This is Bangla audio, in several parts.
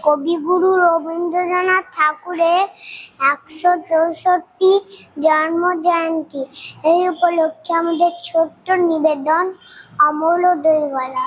কবিগুরু রবীন্দ্রনাথ ঠাকুরের ১৬৪ জন্ম জয়ন্তী। এই উপলক্ষে আমাদের ছোট্ট নিবেদন অমূল্য দইওয়ালা।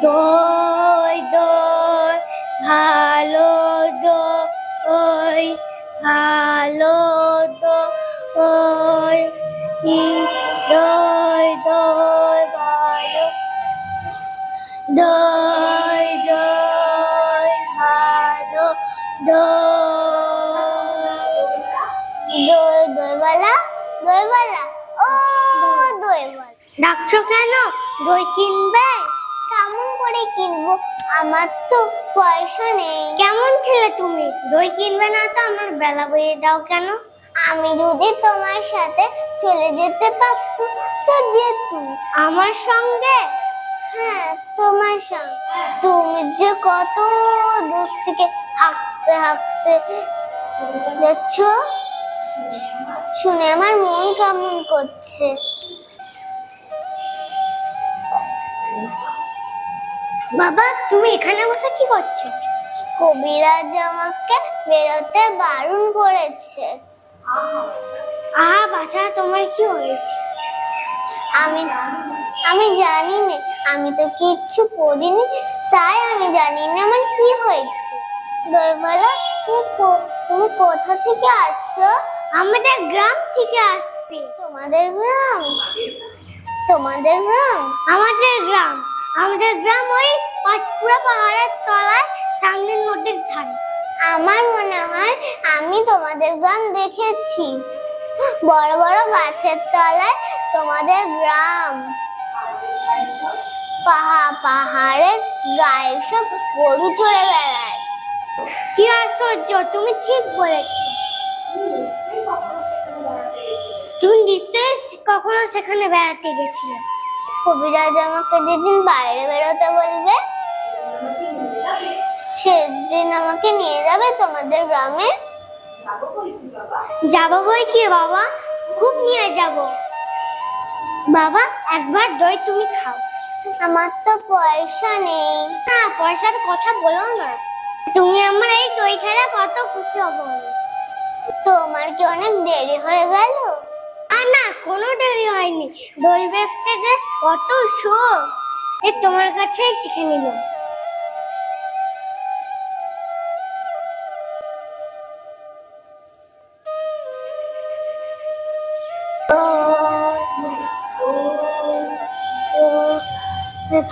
দই দই ভালো দই ভালো দই দই দই ভালো দই দই ভালো দই দইওয়ালা দইওয়ালা ও দইওয়ালা, ডাকছো কেন? দই কিনবে? কেমন করে কিনবো, আমার তো পয়সা নেই। কেমন ছেলে তুমি, দই কিনবে না তো আমার বেলা বইয়ে দাও কেন? আমি যদি তোমার সাথে চলে যেতে পারতো তো যেতুম। আমার সঙ্গে? হ্যাঁ তোমার সঙ্গে। তুমি যে কত দূর থেকে হাঁটতে হাঁটতে যাচ্ছ শুনে আমার মন কেমন করছে। বাবা তুমি এখানে বসে কি করছো? কবিরাজ আমাকে বেরোতে বারণ করেছে। আহা বাছা, তোমার কি হয়েছে? আমি জানি না, আমি তো কিচ্ছু পড়িনি, তাই আমি জানি না আমার কি হয়েছে। দইওয়ালা তুমি কোথা থেকে আসছো? আমাদের গ্রাম থেকে আসছি। তোমাদের গ্রাম? তোমাদের গ্রাম? আমাদের গ্রাম ওই পাঁচপুরা পাহাড়ের তলায় সামনের নদীর ধারে। আমার মনে হয় আমি তোমাদের গ্রাম দেখেছি, বড় বড় গাছের তলায় তোমাদের গ্রাম। পাহাড়ের গায়ে সব গরু চড়ে বেড়ায়। কি আশ্চর্য, তুমি ঠিক বলেছ। তুমি নিশ্চয়ই কখনো সেখানে বেড়াতে গেছিলে। কবিরাজ আমাকে যেদিন বাইরে বেরোতে বলবে সেদিন আমাকে নিয়ে যাবে তোমাদের গ্রামে। যাবো বই কি বাবা, খুব নিয়ে যাব। বাবা একবার দই তুমি খাও। আমার তো পয়সা নেই। না পয়সার কথা বলো না, তুমি আমার এই দই খেলে কত খুশি হব। তোমার কি অনেক দেরি হয়ে গেল? না কোনো দেরি হয়নি, দই বেচতে যে কত শোক তোমার কাছেই শিখে নিল।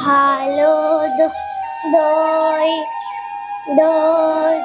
ভালো দই দই